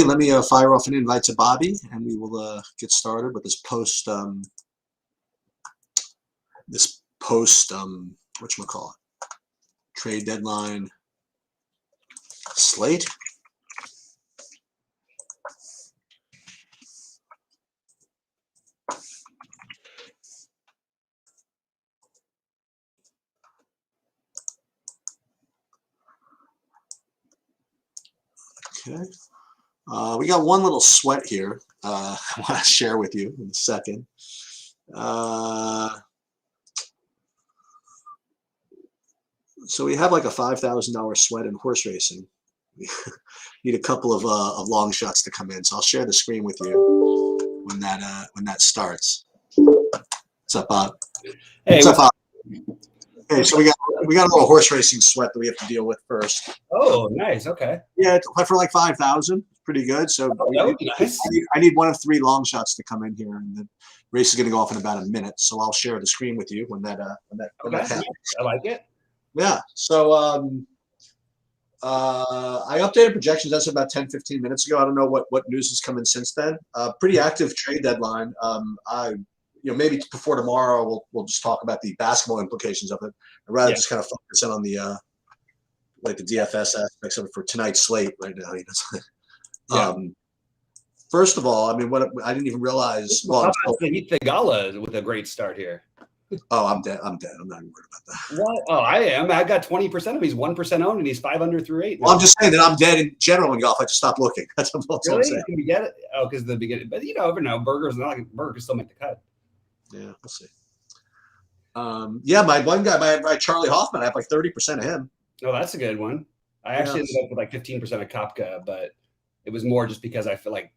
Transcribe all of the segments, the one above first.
Let me fire off an invite to Bobby, and we will get started with this post whatchamacallit, trade deadline slate. Okay. We got one little sweat here I want to share with you in a second. So we have like a $5,000 sweat in horse racing. We need a couple of long shots to come in. So I'll share the screen with you when that starts. What's up, Bob? Hey, what's up, Bob? Okay, so we got a little horse racing sweat that we have to deal with first. Oh, nice. Okay. Yeah, for like 5,000. Pretty good. So that would be nice. I need one of 3 long shots to come in here, and the race is going to go off in about a minute. So I'll share the screen with you when that happens. I like it. Yeah. So I updated projections. That's about 10-15 minutes ago. I don't know what news has come in since then. Pretty active trade deadline. Maybe before tomorrow we'll just talk about the basketball implications of it. I'd rather just kind of focus in on the like the DFS aspects of it for tonight's slate right now. First of all, I mean, what I didn't even realize. Well, how about Heath Theegala with a great start here? Oh, I'm dead. I'm not even worried about that. What? Oh, I am. I got 20% of him. He's 1% owned, and he's 5 under through 8. Well, I'm just saying that I'm dead in general in golf. I just stopped looking. That's all I'm saying. Can you get it? Oh, because the beginning. But you never know. Burger's not like Burger can still make the cut. Yeah, we'll see. My one guy, my Charlie Hoffman, I have like 30% of him. Oh, that's a good one. I actually ended up with like 15% of Kopka, but it was more just because I feel like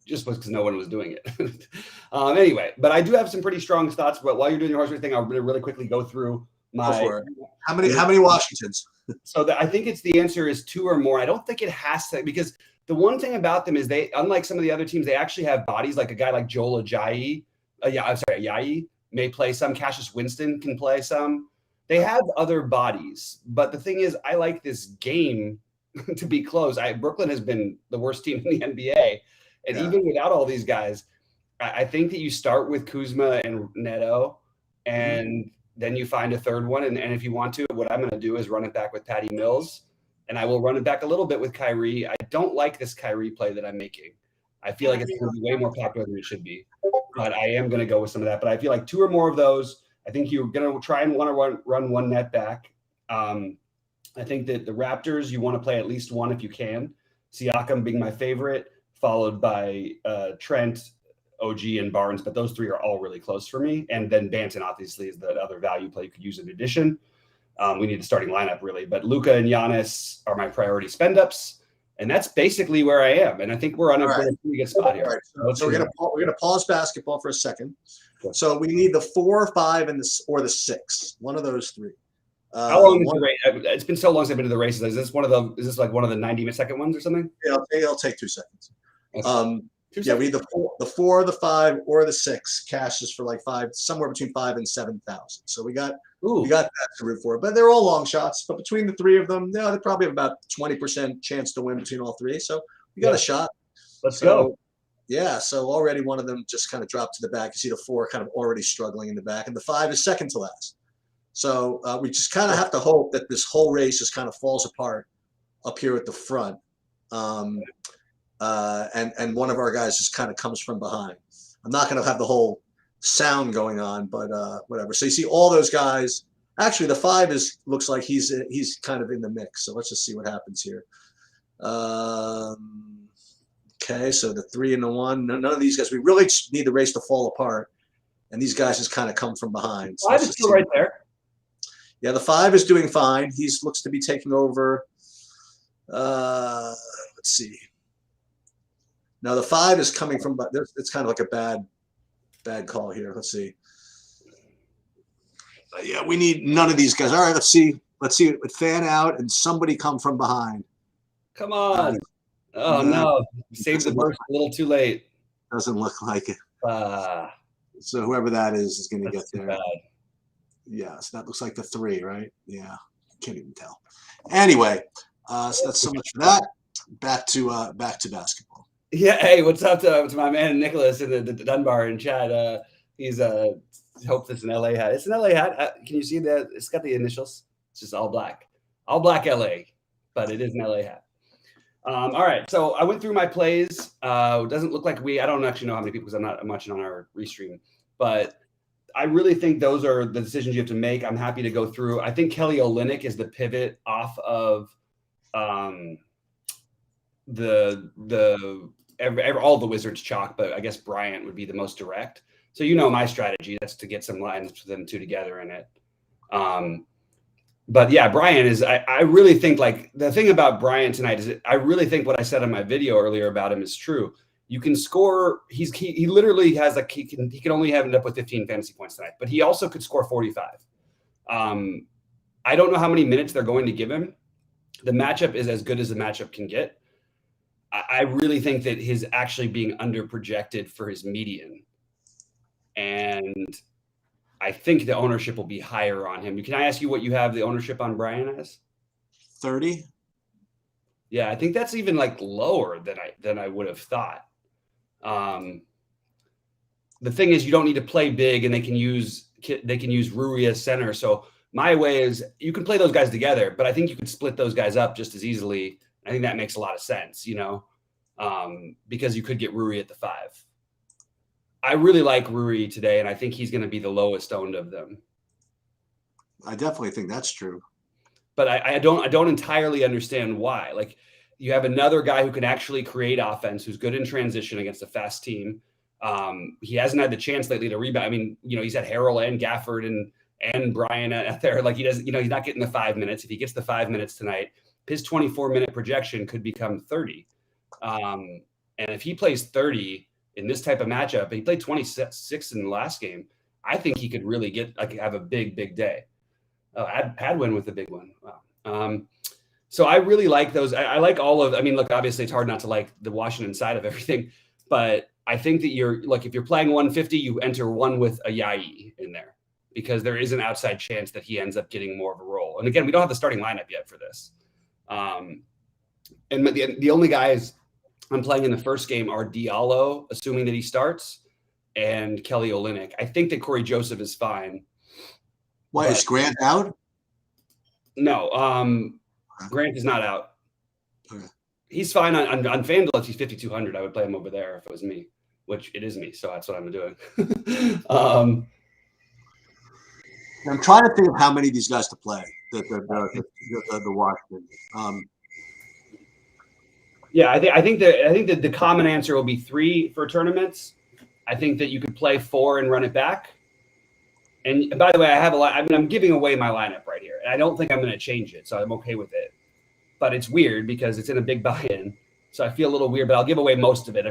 because no one was doing it. Anyway, but I do have some pretty strong thoughts. But while you're doing your horse race thing, I'll really quickly go through my. How many Washingtons? So I think the answer is 2 or more. I don't think it has to, because the one thing about them is they, unlike some of the other teams, they actually have bodies. Like a guy like Joel Ajayi. Ajayi may play some. Cassius Winston can play some. They have other bodies, but the thing is, I like this game to be close. Brooklyn has been the worst team in the NBA, and even without all these guys, I think that you start with Kuzma and Neto, and then you find a third one. And if you want to, what I'm going to do is run it back with Patty Mills, and I will run it back a little bit with Kyrie. I don't like this Kyrie play that I'm making. I feel like it's going to be way more popular than it should be, but I am going to go with some of that. But I feel like 2 or more of those. I think you're going to try and want to run one net back. I think that the Raptors, you want to play at least one if you can. Siakam being my favorite, followed by Trent, OG, and Barnes. But those 3 are all really close for me. And then Banton, obviously, is the other value play you could use in addition. We need a starting lineup, really. But Luka and Giannis are my priority spend-ups. And that's basically where I am. And I think we're on a pretty good spot here. Right. So we're gonna pause basketball for a second. Okay. So we need the 4, 5, and the 6. One of those 3. How long is the race? It's been so long since I've been to the races. Is this like one of the 90-second ones or something? Yeah, it'll take 2 seconds. We need the 4, the 5, or the 6 cashes for like somewhere between 5,000 and 7,000. So we got that to root for. But they're all long shots. But between the 3 of them, they probably have about 20% chance to win between all 3. So we got a shot. Let's go. Yeah. So already one of them just kind of dropped to the back. You see the 4 kind of already struggling in the back, and the 5 is second to last. So we just kind of have to hope that this whole race just kind of falls apart up here at the front. And one of our guys just kind of comes from behind. I'm not going to have the whole sound going on, but whatever. So you see all those guys. Actually, the 5 looks like he's kind of in the mix. So let's just see what happens here. Okay, so the 3 and the 1. None of these guys. We really just need the race to fall apart, and these guys just kind of come from behind. So 5 is still right there. Yeah, the 5 is doing fine. He looks to be taking over. Let's see. Now the 5 is coming from. It's kind of like a bad call here. Let's see. We need none of these guys. All right, let's see it fan out and somebody come from behind. Come on. Oh no. Saved the burst a little too late. Doesn't look like it. So whoever that is going to get there. Bad. Yeah, so that looks like the 3, right? Yeah. Can't even tell. Anyway, so that's so much for that. back to basketball. Yeah, hey, what's up to my man Nicholas in the Dunbar in chat? He's hope it's an LA hat. It's an LA hat. Can you see that? It's got the initials. It's just all black LA, but it is an LA hat. All right, so I went through my plays. It doesn't look like I don't actually know how many people because I'm not watching on our restream, but I really think those are the decisions you have to make. I'm happy to go through. I think Kelly Olynyk is the pivot off of all the Wizards chalk, but I guess Bryant would be the most direct. So my strategy, that's to get some lines for them two together in it. But yeah, Bryant is, I really think like the thing about Bryant tonight is I really think what I said in my video earlier about him is true. You can score. He literally has he can only end up with 15 fantasy points tonight, but he also could score 45. I don't know how many minutes they're going to give him. The matchup is as good as the matchup can get. I really think that he's actually being under projected for his median. And I think the ownership will be higher on him. Can I ask you what you have the ownership on Bryant as? 30. Yeah, I think that's even like lower than I would have thought. The thing is, you don't need to play big, and they can use Rui as center. So my way is you can play those guys together, but I think you could split those guys up just as easily. I think that makes a lot of sense, because you could get Rui at the 5. I really like Rui today, and I think he's going to be the lowest owned of them. I definitely think that's true. But I don't entirely understand why. Like, you have another guy who can actually create offense, who's good in transition against a fast team. He hasn't had the chance lately to rebound. I mean, he's had Harrell and Gafford and Brian out there. Like, he doesn't, he's not getting the 5 minutes. If he gets the 5 minutes tonight, his 24-minute projection could become 30. And if he plays 30 in this type of matchup, he played 26 in the last game, I think he could really have a big day. Oh, Hadwin with the big one. Wow. So I really like those. I like all of, look, obviously it's hard not to like the Washington side of everything, but I think that if you're playing 150, you enter one with a Yai in there because there is an outside chance that he ends up getting more of a role. And again, we don't have the starting lineup yet for this. And the only guys I'm playing in the first game are Diallo, assuming that he starts, and Kelly Olynyk. I think that Corey Joseph is fine. Why is Grant out? No, Grant is not out. Okay. He's fine on FanDuel. If he's 5,200, I would play him over there if it was me, which it is me. So that's what I'm doing. I'm trying to think of how many of these guys to play. The Washington. Yeah, I think that the common answer will be 3 for tournaments. I think that you could play 4 and run it back. And by the way, I have a lot. I'm giving away my lineup right here. And I don't think I'm going to change it, so I'm okay with it. But it's weird because it's in a big buy-in, so I feel a little weird. But I'll give away most of it.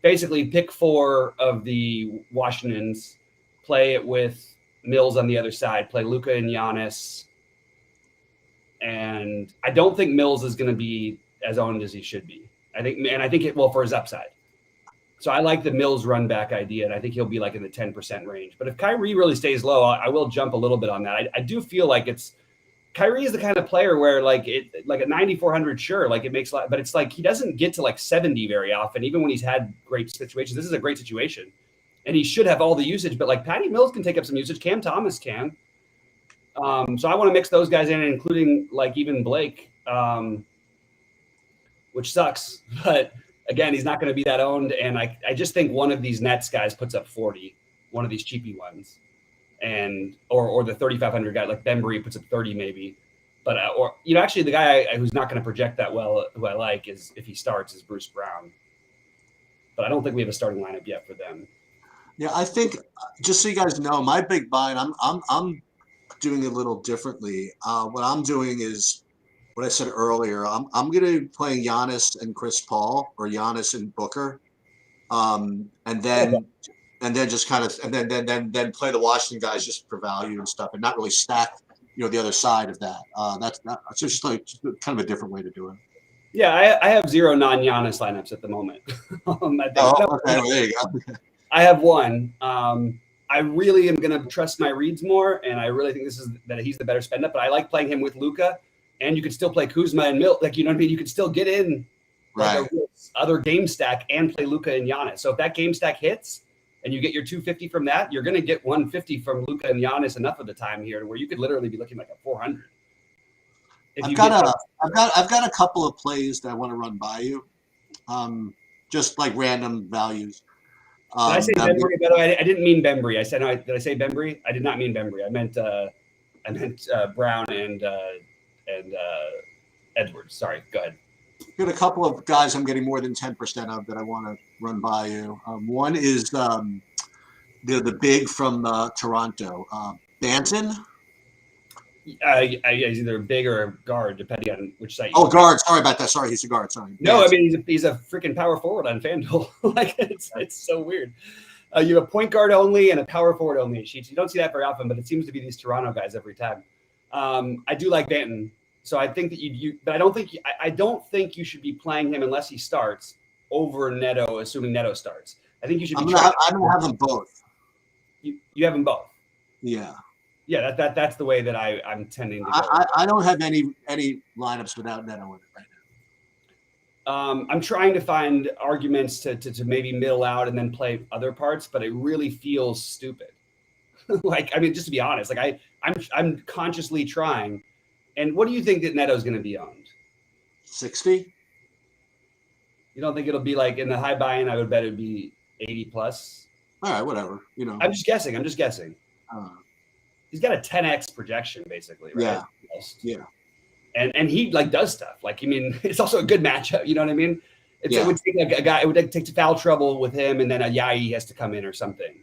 Basically, pick 4 of the Washingtons, play it with Mills on the other side, play Luka and Giannis. And I don't think Mills is going to be as owned as he should be. I think it for his upside. So I like the Mills run back idea, and I think he'll be like in the 10% range. But if Kyrie really stays low, I will jump a little bit on that. I do feel like Kyrie is the kind of player where like at 9,400, sure, like it makes a lot, but it's like he doesn't get to like 70 very often, even when he's had great situations. This is a great situation, and he should have all the usage. But like Patty Mills can take up some usage. Cam Thomas can. So I want to mix those guys in, including like even Blake, which sucks, but. Again, he's not going to be that owned, and I just think one of these Nets guys puts up 40, one of these cheapy ones, and or the 3,500 guy like Bembry puts up 30 maybe, but actually the guy who's not going to project that well, who I like is if he starts is Bruce Brown, but I don't think we have a starting lineup yet for them. Yeah, I think just so you guys know, my big buy, and I'm doing it a little differently. What I'm doing is. What I said earlier, I'm going to be playing Giannis and Chris Paul or Giannis and Booker, and then just kind of and then play the Washington guys just for value and stuff, and not really stack the other side of that. That's just like kind of a different way to do it. Yeah, I have 0 non-Giannis lineups at the moment. Okay, there you go. I have one. I really am going to trust my reads more, and I really think that he's the better spend up. But I like playing him with Luka. And you could still play Kuzma and Mill, like, you know what I mean? You could still get in like Right. a other game stack and play Luka and Giannis. So if that game stack hits and you get your 250 from that, you're going to get 150 from Luka and Giannis enough of the time here to where you could literally be looking like a 400. If I've you got get I've got a couple of plays that I want to run by you, just like random values. Did I say that- Bembry? By the way, I didn't mean Bembry. I said, no, did I say Bembry? I did not mean Bembry. I meant Brown and Edwards. Sorry, go ahead. got a couple of guys I'm getting more than 10% of that I want to run by you. One is the big from Toronto, Banton. He's either a big or a guard, depending on which site. Oh, guard. Sorry about that. Sorry, he's a guard. Sorry. No, I Banton. mean he's a freaking power forward on FanDuel. Like it's so weird. You have a point guard only and a power forward only sheets. You don't see that very often, but it seems to be these Toronto guys every time. I do like Banton, so I think that but I don't think you should be playing him unless he starts over Neto, assuming Neto starts. I think you should be. I'm gonna have them both. You have them both. Yeah. Yeah, that's the way that I'm tending to go. I don't have any lineups without Neto in it right now. I'm trying to find arguments to maybe middle out and then play other parts, but it really feels stupid. Like, I mean, just to be honest, like I'm consciously trying. And what do you think that Neto's going to be owned? 60. You don't think it'll be like in the high buy-in? I would bet it'd be 80 plus. All right, whatever. You know. I'm just guessing. He's got a 10x projection, basically, right? Yeah. Almost. Yeah. And he like does stuff. Like, I mean, it's also a good matchup. You know what I mean? It would take like a guy. It would take foul trouble with him, and then a Yai has to come in or something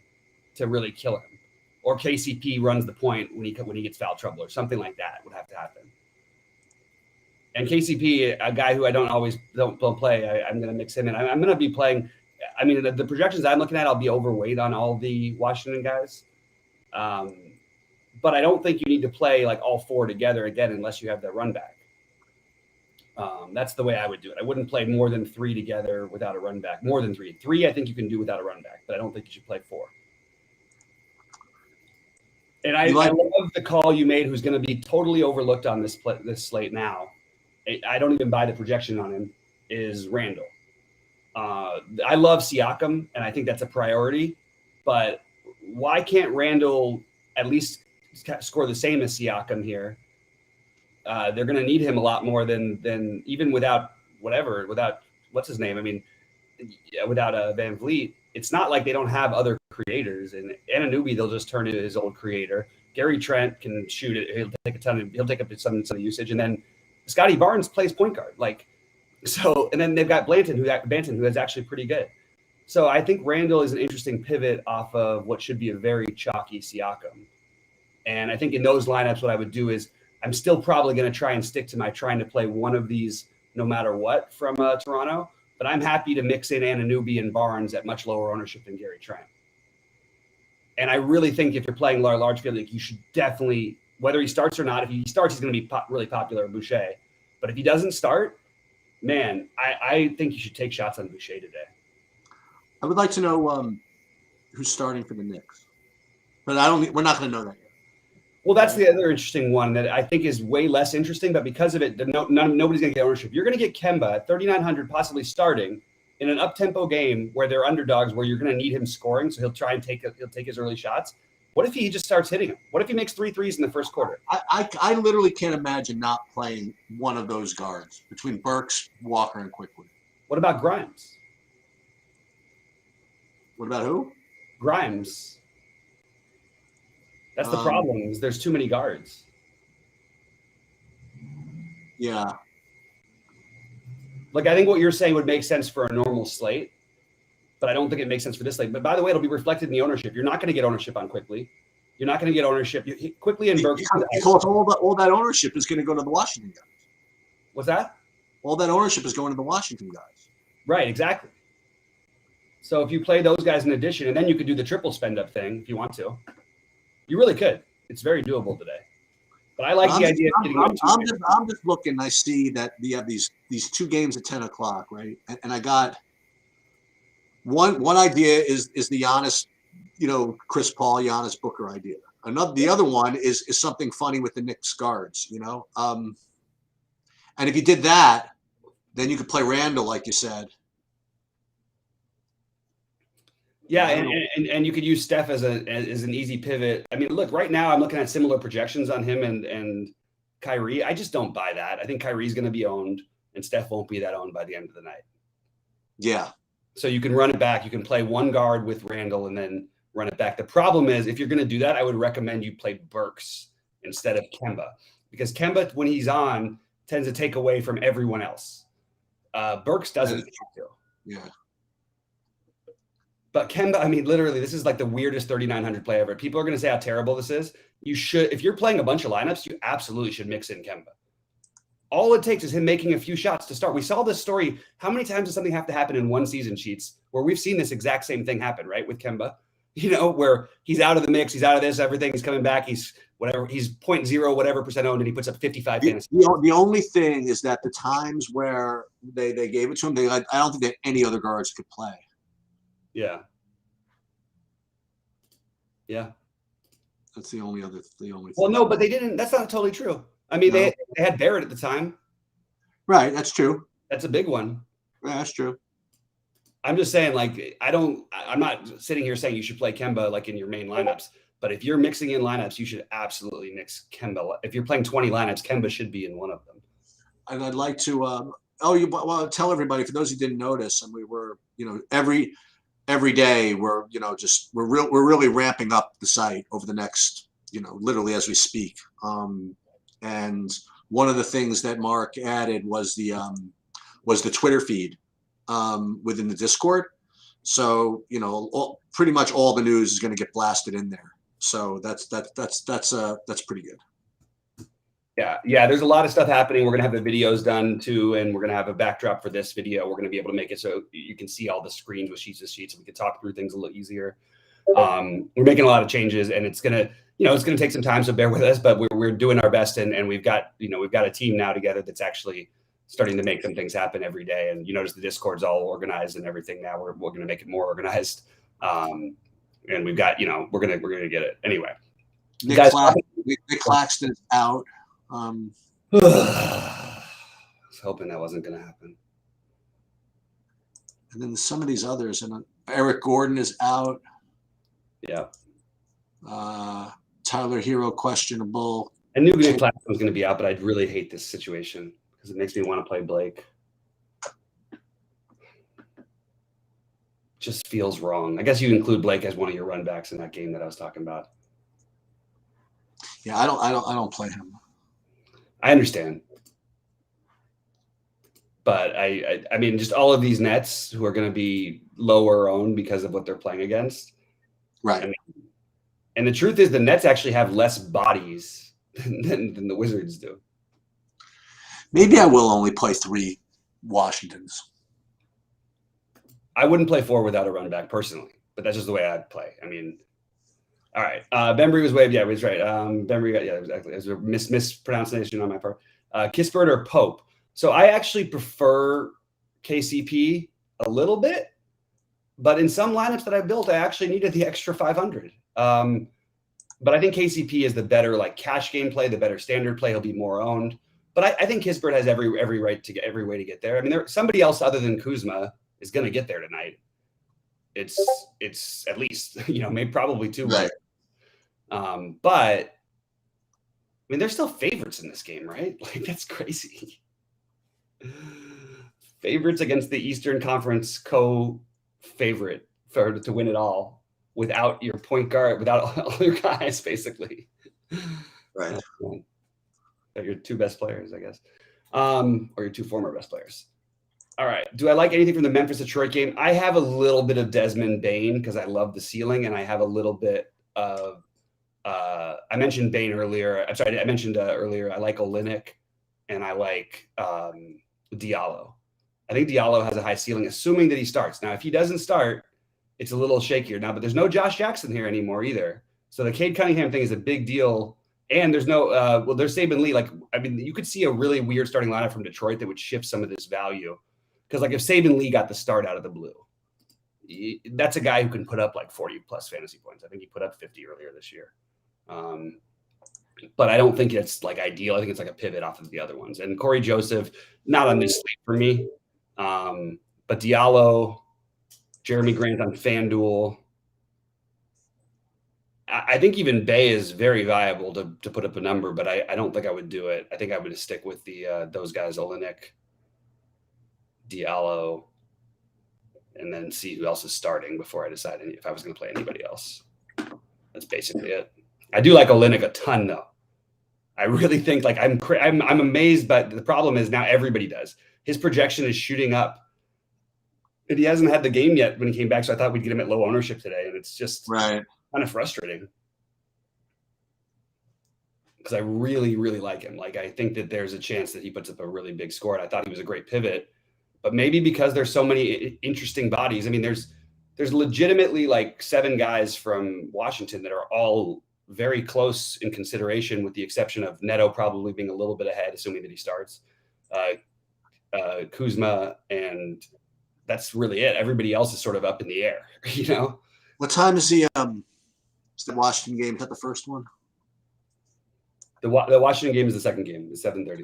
to really kill him. Or KCP runs the point when he gets foul trouble or something like that would have to happen. And KCP, a guy who I don't play, I'm going to mix him in. I'm going to be playing. I mean, the projections I'm looking at, I'll be overweight on all the Washington guys. But I don't think you need to play like all four together again unless you have the run back. That's the way I would do it. I wouldn't play more than three together without a run back. More than three. Three, I think you can do without a run back, but I don't think you should play four. And I love the call you made, who's going to be totally overlooked on this slate now. I don't even buy the projection on him, is Randall. I love Siakam, and I think that's a priority. But why can't Randall at least score the same as Siakam here? They're going to need him a lot more than even without what's his name? I mean, without Van Vliet, it's not like they don't have other creators. And Anunoby, they'll just turn into his old creator. Gary Trent can shoot it. He'll take up some of the usage, and then Scotty Barnes plays point guard. And then they've got Banton, who is actually pretty good. So I think Randall is an interesting pivot off of what should be a very chalky Siakam. And I think in those lineups, what I would do is I'm still probably going to try and stick to my trying to play one of these no matter what from Toronto. But I'm happy to mix in Anunoby and Barnes at much lower ownership than Gary Trent. And I really think if you're playing large field, you should definitely, whether he starts or not, if he starts, he's going to be really popular at Boucher. But if he doesn't start, man, I think you should take shots on Boucher today. I would like to know who's starting for the Knicks, but we're not going to know that yet. Well, that's the other interesting one that I think is way less interesting, but because of it, nobody's going to get ownership. You're going to get Kemba at 3,900, possibly starting in an up-tempo game where they're underdogs, where you're going to need him scoring, so he'll try and take his early shots. What if he just starts hitting them? What if he makes 3 threes in the first quarter? I literally can't imagine not playing one of those guards between Burks, Walker, and Quickly. What about Grimes? What about who? Grimes. That's the problem. Is there's too many guards. Yeah. Like, I think what you're saying would make sense for a normal slate, but I don't think it makes sense for this slate. But by the way, it'll be reflected in the ownership. You're not going to get ownership on Quickly. You're not going to get ownership. Quickly and Burks. Because all that ownership is going to go to the Washington guys. What's that? All that ownership is going to the Washington guys. Right, exactly. So if you play those guys in addition, and then you could do the triple spend up thing if you want to. You really could. It's very doable today. But I like the idea of getting I'm just looking. I see that we have these 2 games at 10 o'clock, right? And I got one idea is the Giannis, Chris Paul, Giannis Booker idea. The other one is something funny with the Knicks guards, And if you did that, Then you could play Randall, like you said. Yeah, and you could use Steph as an easy pivot. I mean, look, right now I'm looking at similar projections on him and Kyrie. I just don't buy that. I think Kyrie's going to be owned, and Steph won't be that owned by the end of the night. Yeah. So you can run it back. You can play one guard with Randall and then run it back. The problem is, if you're going to do that, I would recommend you play Burks instead of Kemba, because Kemba, when he's on, tends to take away from everyone else. Burks doesn't. Yeah. But Kemba, I mean, literally, this is like the weirdest 3,900 play ever. People are going to say how terrible this is. You should, if you're playing a bunch of lineups, you absolutely should mix in Kemba. All it takes is him making a few shots to start. We saw this story. How many times does something have to happen in one season, Sheets, where we've seen this exact same thing happen, right? With Kemba, where he's out of the mix, he's out of this, everything, he's coming back, he's whatever, he's 0.0 whatever percent owned, and he puts up 55 fantasy. The only thing is that the times where they gave it to him, I don't think that any other guards could play. Yeah. Yeah. That's the only thing. Well, no, but they didn't. That's not totally true. I mean, they had Barrett at the time. Right. That's true. That's a big one. Yeah, that's true. I'm just saying, like, I'm not sitting here saying you should play Kemba like in your main lineups, but if you're mixing in lineups, you should absolutely mix Kemba. If you're playing 20 lineups, Kemba should be in one of them. And I'd like to, tell everybody, for those who didn't notice, and we were, every day we're really ramping up the site over the next, literally as we speak. And one of the things that Mark added was the Twitter feed within the Discord. So, pretty much all the news is going to get blasted in there. So that's pretty good. Yeah. There's a lot of stuff happening. We're going to have the videos done too, and we're going to have a backdrop for this video. We're going to be able to make it so you can see all the screens with sheets, and we can talk through things a little easier. We're making a lot of changes, and it's going to take some time, so bear with us, but we're doing our best, and we've got a team now together that's actually starting to make some things happen every day. And you notice the Discord's all organized and everything now. We're going to make it more organized. And we've got, we're going to get it anyway. Nick Claxton is out. I was hoping that wasn't going to happen. And then some of these others, and Eric Gordon is out. Yeah. Tyler Hero questionable. I knew Nick Claxton was going to be out, but I'd really hate this situation because it makes me want to play Blake. Just feels wrong. I guess you include Blake as one of your run backs in that game that I was talking about. Yeah, I don't play him. I understand. But I mean, just all of these Nets who are going to be lower owned because of what they're playing against. Right. I mean, and the truth is the Nets actually have less bodies than the Wizards do. Maybe I will only play 3 Washingtons. I wouldn't play 4 without a run back personally, but that's just the way I'd play. I mean, all right. Bembry was waived. Yeah, he was right. Bembry, yeah, exactly. It was a mispronunciation on my part. Kispert or Pope. So I actually prefer KCP a little bit, but in some lineups that I built, I actually needed the extra 500. But I think KCP is the better cash game play, the better standard play. He'll be more owned. But I think Kispert has every right to get every way to get there. I mean, somebody else other than Kuzma is going to get there tonight. It's at least, maybe probably 2 right. But I mean, they're still favorites in this game, right? That's crazy. Favorites against the Eastern Conference co-favorite to win it all without your point guard, without all your guys, basically. Right. Your 2 best players, I guess, or your 2 former best players. All right. Do I like anything from the Memphis-Detroit game? I have a little bit of Desmond Bane because I love the ceiling, and I have a little bit of I mentioned Bane earlier. I'm sorry, I mentioned earlier I like Olynyk, and I like Diallo. I think Diallo has a high ceiling, assuming that he starts. Now, if he doesn't start, it's a little shakier now, but there's no Josh Jackson here anymore either. So the Cade Cunningham thing is a big deal. And there's no, there's Saban Lee. You could see a really weird starting lineup from Detroit that would shift some of this value. Because if Saban Lee got the start out of the blue, that's a guy who can put up 40 plus fantasy points. I think he put up 50 earlier this year. but I don't think it's like ideal. I think it's like a pivot off of the other ones. And Corey Joseph, not on this slate for me, but Diallo, Jeremy Grant on FanDuel. I think even Bay is very viable to put up a number, but I don't think I would do it. I think I would stick with the those guys, Olenek, Diallo, and then see who else is starting before I decide if I was going to play anybody else. That's basically it. I do like Olenek a ton, though. I really think like I'm amazed, but the problem is now everybody does. His projection is shooting up, and he hasn't had the game yet when he came back. So I thought we'd get him at low ownership today, and it's just Right. kind of frustrating because I really, really like him. Like I think that there's a chance that he puts up a really big score, and I thought he was a great pivot. But maybe because there's so many interesting bodies. I mean, there's legitimately like 7 guys from Washington that are all very close in consideration, with the exception of Neto probably being a little bit ahead, assuming that he starts. Kuzma, and that's really it. Everybody else is sort of up in the air, you know. What time is the Washington game? Is that the first one? The Washington game is the second game. It's 7:30. Okay.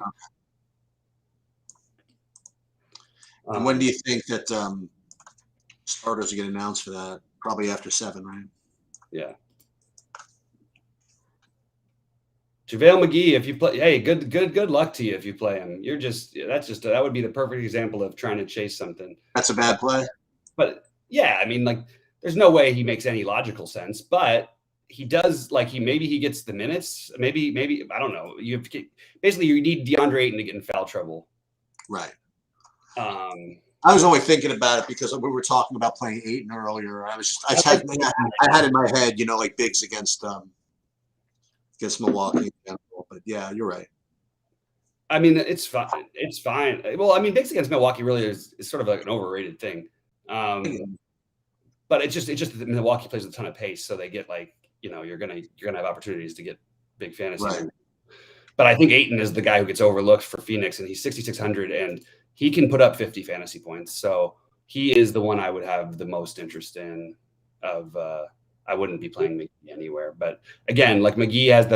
And when do you think that starters are getting announced for that? Probably after 7, right? Yeah. JaVale McGee, if you play, hey, good luck to you if you play him. That would be the perfect example of trying to chase something. That's a bad play. But yeah, I mean, like, there's no way he makes any logical sense, but he does. Like, maybe he gets the minutes. Maybe I don't know. Basically you need DeAndre Ayton to get in foul trouble. Right. I was only thinking about it because we were talking about playing Ayton earlier. I had in my head, like bigs against Milwaukee. But yeah, you're right. I mean, it's fine. It's fine. Well, I mean, bigs against Milwaukee really is sort of like an overrated thing. But it's just that Milwaukee plays with a ton of pace, so they get like, you're gonna have opportunities to get big fantasy. Right. But I think Ayton is the guy who gets overlooked for Phoenix, and he's 6,600, and he can put up 50 fantasy points. So he is the one I would have the most interest in. I wouldn't be playing McGee anywhere. But again, like McGee has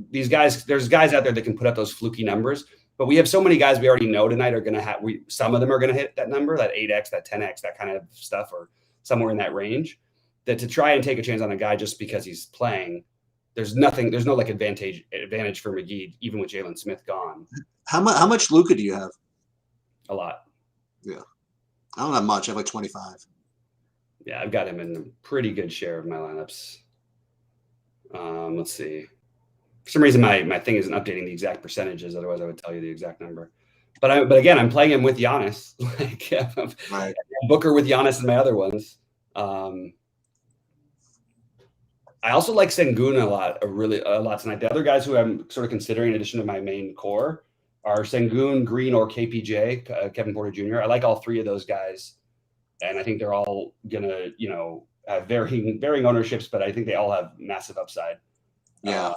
these guys. There's guys out there that can put up those fluky numbers. But we have so many guys we already know tonight are going to have. Some of them are going to hit that number, that 8x, that 10x, that kind of stuff, or somewhere in that range. That to try and take a chance on a guy just because he's playing, there's no like advantage for McGee, even with Jalen Smith gone. How much Luka do you have? A lot. Yeah, I don't have much. I have like 25. Yeah, I've got him in a pretty good share of my lineups. Let's see. For some reason, my thing isn't updating the exact percentages. Otherwise, I would tell you the exact number. But again, I'm playing him with Giannis. Like Right. Booker with Giannis and my other ones. I also like Sengun a lot tonight. The other guys who I'm sort of considering in addition to my main core are Sengun, Green, or KPJ, Kevin Porter Jr. I like all 3 of those guys, and I think they're all gonna, have varying ownerships, but I think they all have massive upside. Yeah.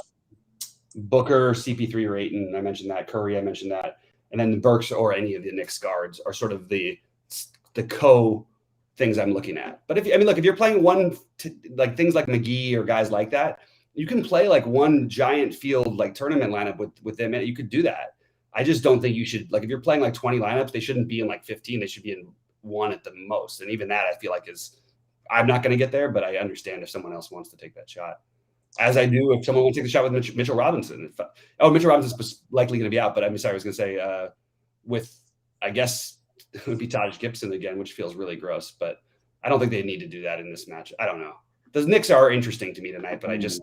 Booker, CP3, or Ayton, I mentioned that. Curry, I mentioned that, and then the Burks or any of the Knicks guards are sort of the things I'm looking at. But if you're playing like things like McGee or guys like that, you can play like one giant field like tournament lineup with them. You could do that. I just don't think you should, like, if you're playing like 20 lineups, they shouldn't be in like 15. They should be in 1 at the most. And even that, I feel like I'm not going to get there, but I understand if someone else wants to take that shot. As I do if someone wants to take the shot with Mitchell Robinson. Mitchell Robinson was likely going to be out, but I was going to say with, I guess, it would be Taj Gibson again, which feels really gross, but I don't think they need to do that in this match. I don't know. The Knicks are interesting to me tonight, but it's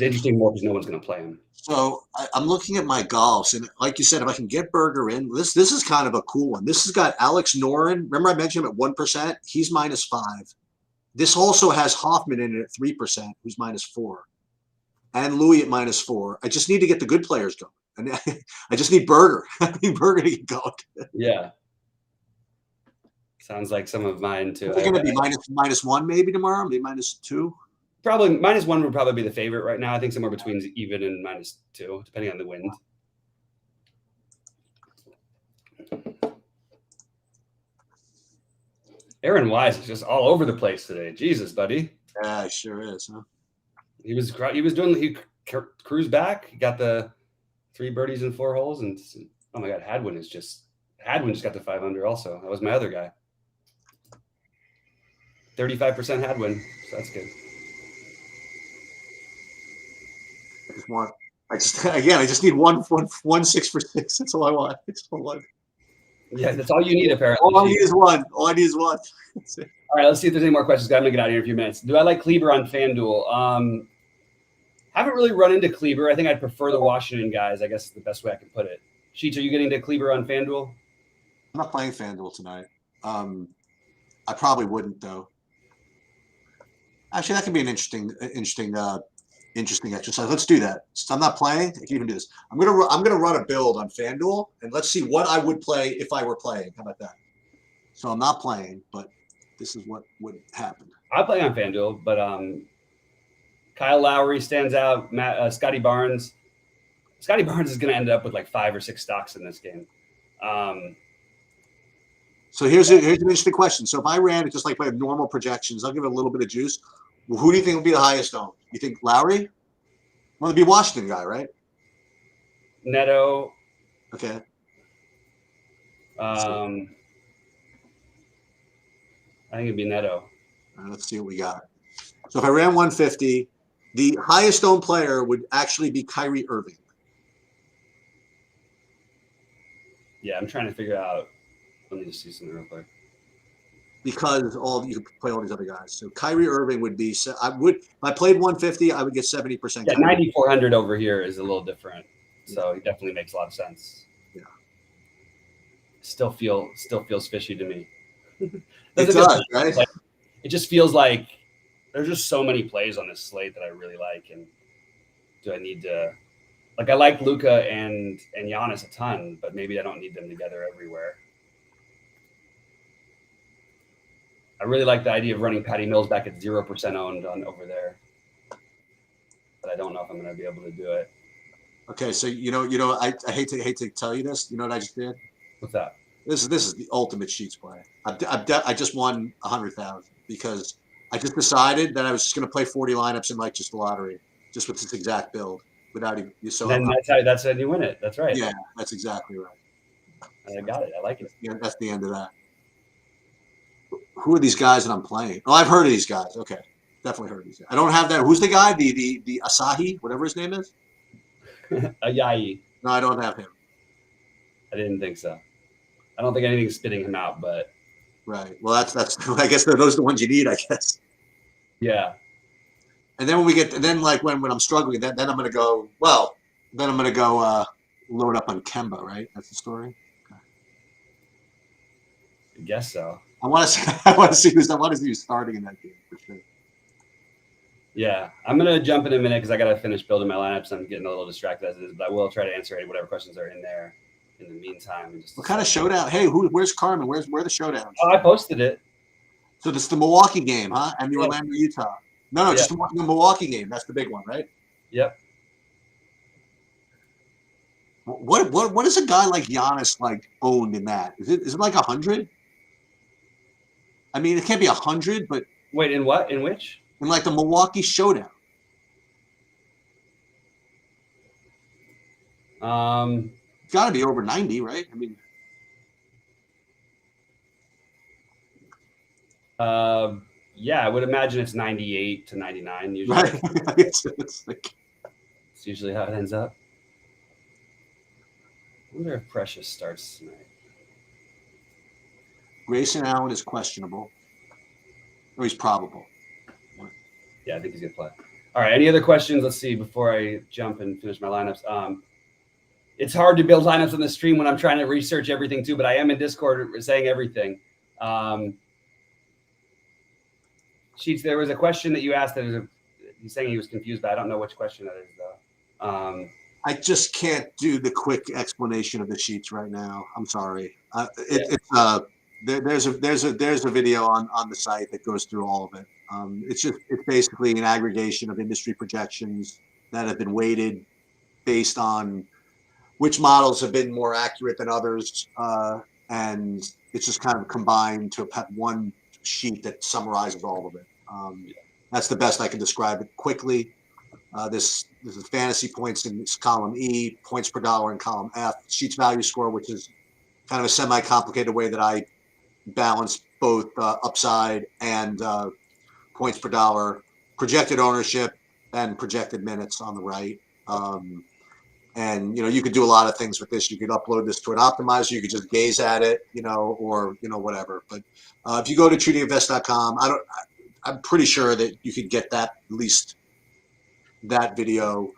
interesting more because no one's going to play them. So I'm looking at my golfs, and like you said, if I can get Berger in, this is kind of a cool one. This has got Alex Noren. Remember I mentioned him at 1%? He's -5. This also has Hoffman in it at 3%, who's -4, and Louis at -4. I just need to get the good players going. And I just need Berger. I need Berger to get going. Yeah. Sounds like some of mine too. They're going to be -1 maybe tomorrow, maybe -2. Probably -1 would probably be the favorite right now. I think somewhere between even and -2, depending on the wind. Aaron Wise is just all over the place today. Jesus, buddy. Yeah, it sure is, huh? He cruise back. He got the 3 birdies and 4 holes, and oh my God, Hadwin just got the 5 under. Also, that was my other guy. 35% Hadwin, so that's good. I just need one 6 for 6. That's all I want. It's all I want. Yeah, that's all you need, apparently. All I need is one. All right, let's see if there's any more questions. I'm gonna get out of here in a few minutes. Do I like Kleber on FanDuel? Haven't really run into Kleber. I think I'd prefer the Washington guys. I guess is the best way I can put it. Sheets, are you getting to Kleber on FanDuel? I'm not playing FanDuel tonight. I probably wouldn't though. Actually, that could be an interesting exercise. Let's do that. So I'm not playing. I can even do this. I'm gonna run a build on FanDuel, and let's see what I would play if I were playing. How about that? So I'm not playing, but this is what would happen. I play on FanDuel, but Kyle Lowry stands out. Scotty Barnes. Scotty Barnes is going to end up with like 5 or 6 stocks in this game. So here's an interesting question. So if I ran it just like by normal projections, I'll give it a little bit of juice. Well, who do you think will be the highest owned? You think Lowry? Well, it'd be Washington guy, right? Neto. Okay. I think it'd be Neto. All right, let's see what we got. So if I ran 150, the highest owned player would actually be Kyrie Irving. Yeah, I'm trying to figure out. Let me just see something real quick. Because you could play all these other guys. So Kyrie Irving would be. If I played 150, I would get 70%. Yeah, 9,400 over here is a little different. So it definitely makes a lot of sense. Yeah. Still feels fishy to me. It does, right? Like, it just feels like there's just so many plays on this slate that I really like. And do I need to? Like, I like Luka and Giannis a ton, but maybe I don't need them together everywhere. I really like the idea of running Patty Mills back at 0% owned on over there, but I don't know if I'm going to be able to do it. Okay, so I hate to tell you this. You know what I just did? What's that? This is the ultimate Sheets play. I just won 100,000 because I just decided that I was just going to play 40 lineups in like just the lottery, just with this exact build without even. So then that's how you win it. That's right. Yeah, that's exactly right. I got it. I like it. Yeah, that's the end of that. Who are these guys that I'm playing? Oh, I've heard of these guys. Okay, definitely heard of these guys. I don't have that. Who's the guy? The Asahi, whatever his name is. Ayayi. No, I don't have him. I didn't think so. I don't think anything's spitting him out, but right. Well, that's. I guess those are the ones you need. I guess. Yeah. And then when I'm struggling, then I'm gonna go. Well, then I'm gonna go load up on Kemba. Right. That's the story. Okay. I guess so. I want to see who's starting in that game for sure. Yeah, I'm gonna jump in a minute because I gotta finish building my lineups. I'm getting a little distracted as it is, but I will try to answer whatever questions are in there in the meantime. What kind of showdown? Hey, where's Carmen? Where are the showdowns? Oh, I posted it. So this is the Milwaukee game, huh? And the Orlando, Utah. No, just the Milwaukee game. That's the big one, right? Yep. What is a guy like Giannis like owned in that? Is it like 100? I mean, it can't be 100, but wait, in what? In which? In like the Milwaukee showdown. It's got to be over 90, right? I mean, yeah, I would imagine it's 98 to 99 usually. Right. it's usually how it ends up. I wonder if Precious starts tonight. Grayson Allen is questionable. Or he's probable. Yeah, I think he's going to play. All right, any other questions? Let's see before I jump and finish my lineups. It's hard to build lineups on the stream when I'm trying to research everything too, but I am in Discord saying everything. Sheets, there was a question that you asked that he's saying he was confused, but I don't know which question that is though. I just can't do the quick explanation of the sheets right now. I'm sorry. There's a video on the site that goes through all of it. It's basically an aggregation of industry projections that have been weighted based on which models have been more accurate than others, and it's just kind of combined to one sheet that summarizes all of it. That's the best I can describe it quickly. This is fantasy points in column E, points per dollar in column F, Sheets value score, which is kind of a semi-complicated way that I balance both upside and points per dollar, projected ownership, and projected minutes on the right. And you could do a lot of things with this. You could upload this to an optimizer. You could just gaze at it, or whatever. But if you go to TrudyInvest.com, I'm pretty sure that you could get that, at least that video,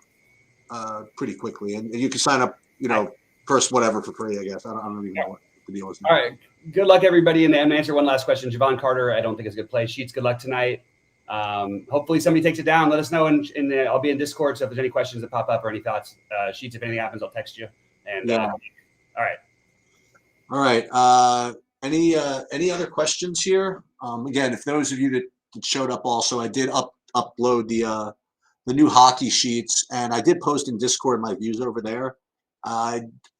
pretty quickly, and you can sign up, first whatever for free. I guess I don't even know what the deal is now. All right. Good luck, everybody. And answer one last question. Javon Carter, I don't think is a good play. Sheets, good luck tonight. Hopefully somebody takes it down. Let us know, and I'll be in Discord. So if there's any questions that pop up or any thoughts, Sheets, if anything happens, I'll text you. And Yeah. all right. Any other questions here? Again, if those of you that showed up, also, I did upload the new hockey sheets, and I did post in Discord my views over there.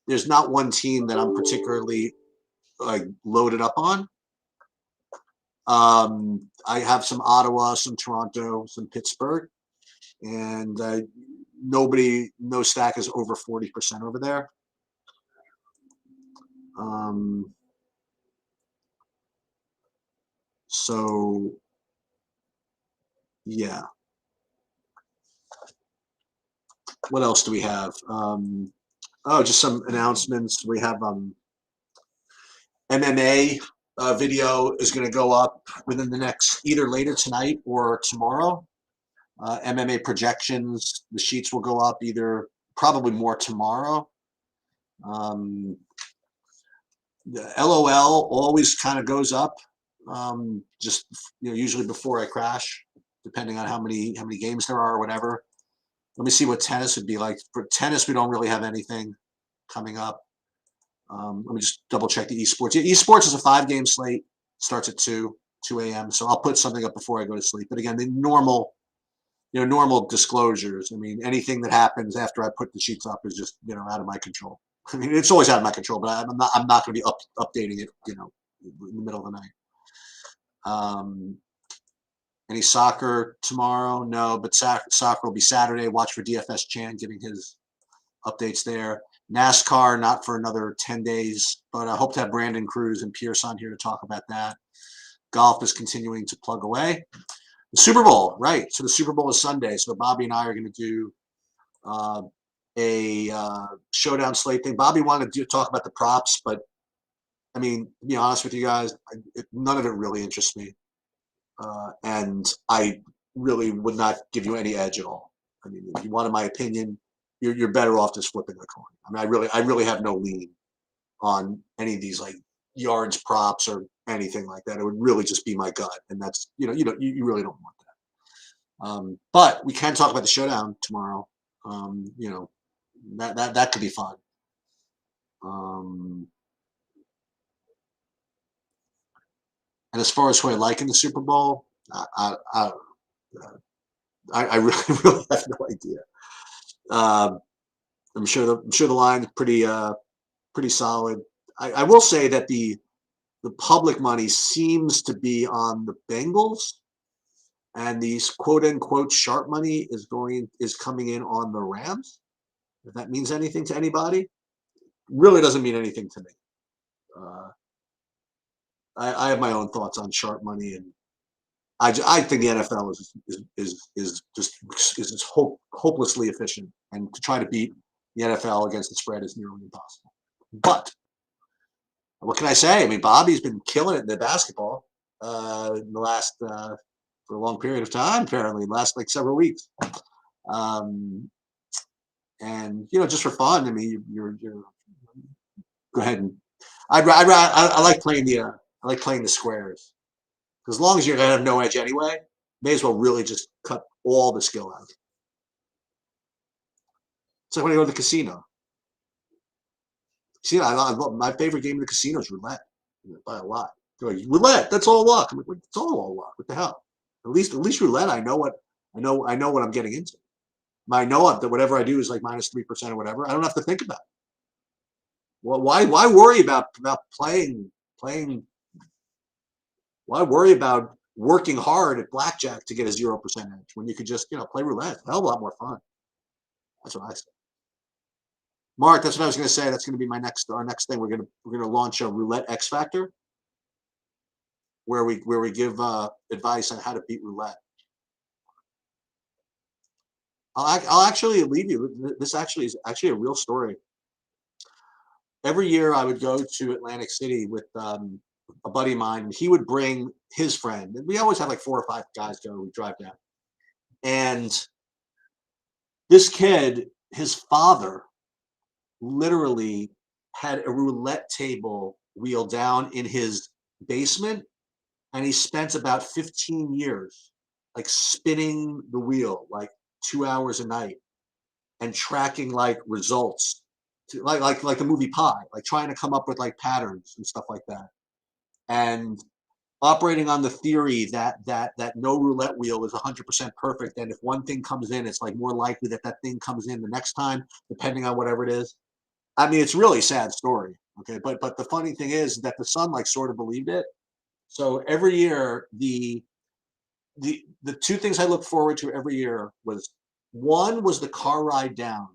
There's not one team that I'm particularly loaded up on. I have some Ottawa, some Toronto, some Pittsburgh, and no stack is over 40% over there. So yeah. What else do we have? Just some announcements. We have MMA video is going to go up within the next, either later tonight or tomorrow. MMA projections, the sheets will go up probably more tomorrow. The LOL always kind of goes up, just usually before I crash, depending on how many games there are or whatever. Let me see what tennis would be like. For tennis, we don't really have anything coming up. Let me just double check the esports. Yeah, esports is a 5-game slate, starts at 2 a.m. So I'll put something up before I go to sleep. But again, the normal disclosures. I mean, anything that happens after I put the sheets up is just out of my control. I mean, it's always out of my control, but I'm not going to be updating it in the middle of the night. Any soccer tomorrow? No, but soccer will be Saturday. Watch for DFS Chan giving his updates there. NASCAR, not for another 10 days, but I hope to have Brandon Cruz and Pierce on here to talk about that. Golf is continuing to plug away. The Super Bowl, right. So the Super Bowl is Sunday. So Bobby and I are going to do a showdown slate thing. Bobby wanted to talk about the props, but I mean, to be honest with you guys, none of it really interests me. And I really would not give you any edge at all. I mean, if you wanted my opinion, you're better off just flipping the coin. I mean, I really have no lean on any of these like yards props or anything like that. It would really just be my gut, and that's you really don't want that. But we can talk about the showdown tomorrow. That could be fun. And as far as who I like in the Super Bowl, I really, really have no idea. I'm sure the line's pretty solid. I will say that the public money seems to be on the Bengals, and these quote unquote sharp money is coming in on the Rams. If that means anything to anybody, really doesn't mean anything to me. I have my own thoughts on sharp money, and I think the NFL is just hopelessly efficient, and to try to beat the NFL against the spread is nearly impossible. But what can I say? I mean, Bobby's been killing it in the basketball in the last for a long period of time. Apparently, last like several weeks. And just for fun. I mean, you're go ahead and I like playing the squares. As long as you're going to have no edge anyway, may as well really just cut all the skill out. It's like when I go to the casino. See, my favorite game in the casino is roulette. By a lot. Like, roulette, that's all luck. I'm like, it's all luck. What the hell? At least roulette, I know what I'm getting into. I know that whatever I do is like minus 3% or whatever. I don't have to think about it. Well, why worry about playing? Why worry about working hard at blackjack to get a 0% edge when you could just, play roulette. It's a hell of a lot more fun. That's what I say. Mark, that's what I was going to say. That's going to be our next thing. We're going to launch a roulette X Factor, where we give advice on how to beat roulette. I'll actually leave you. This actually is a real story. Every year I would go to Atlantic City with a buddy of mine. He would bring his friend. We always have like 4 or 5 guys go. We drive down, and this kid, his father, literally had a roulette table wheel down in his basement, and he spent about 15 years like spinning the wheel like 2 hours a night and tracking like results to, like the movie Pi, like trying to come up with like patterns and stuff like that, and operating on the theory that no roulette wheel is 100% perfect, and if one thing comes in, it's like more likely that thing comes in the next time, depending on whatever it is. I mean, it's really a sad story. Okay, but the funny thing is that the son like sort of believed it. So every year, the 2 things I look forward to every year was, one was the car ride down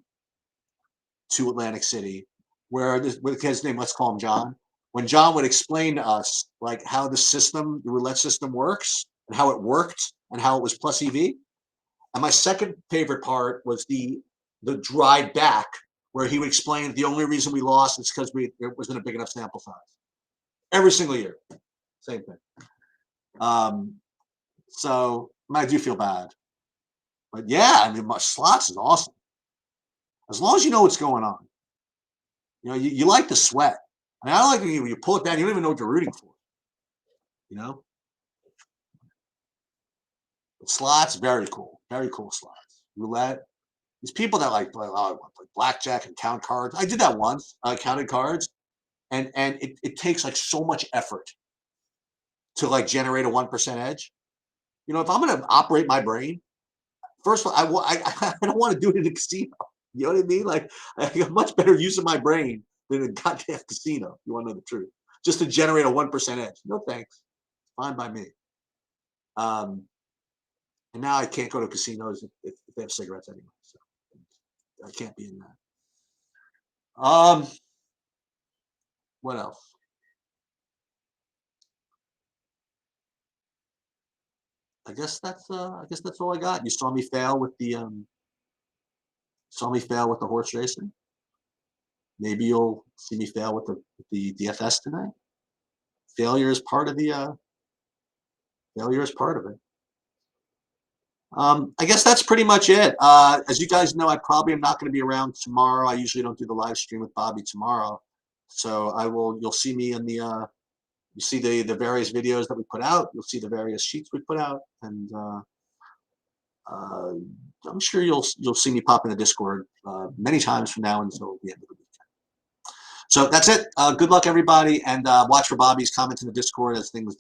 to Atlantic City, where the kid's name, let's call him John. When John would explain to us like how the roulette system works and how it worked and how it was plus EV. And my second favorite part was the drive back, where he would explain the only reason we lost is because it wasn't a big enough sample size. Every single year, same thing. So I do feel bad, but yeah, I mean, slots is awesome as long as you know what's going on. You like the sweat. I mean, I don't like when you pull it down, you don't even know what you're rooting for. But slots, very cool slots. Roulette. These people that like play blackjack and count cards. I did that once. I counted cards, and it takes like so much effort to like generate a 1% edge. If I'm going to operate my brain, first of all, I don't want to do it in a casino. You know what I mean? Like, I got much better use of my brain than a goddamn casino. If you want to know the truth, just to generate a 1% edge. No thanks. Fine by me. And now I can't go to casinos if they have cigarettes anyway. So I can't be in that. What else? I guess that's all I got. You saw me fail with the horse racing. Maybe you'll see me fail with the DFS tonight. Failure is part of it. I guess that's pretty much it. As you guys know, I probably am not going to be around tomorrow. I usually don't do the live stream with Bobby tomorrow, so you'll see me in the you see the various videos that we put out. You'll see the various sheets we put out, and I'm sure you'll see me pop in the Discord many times from now until the end of the weekend. So that's it. Good luck, everybody, and watch for Bobby's comments in the Discord as things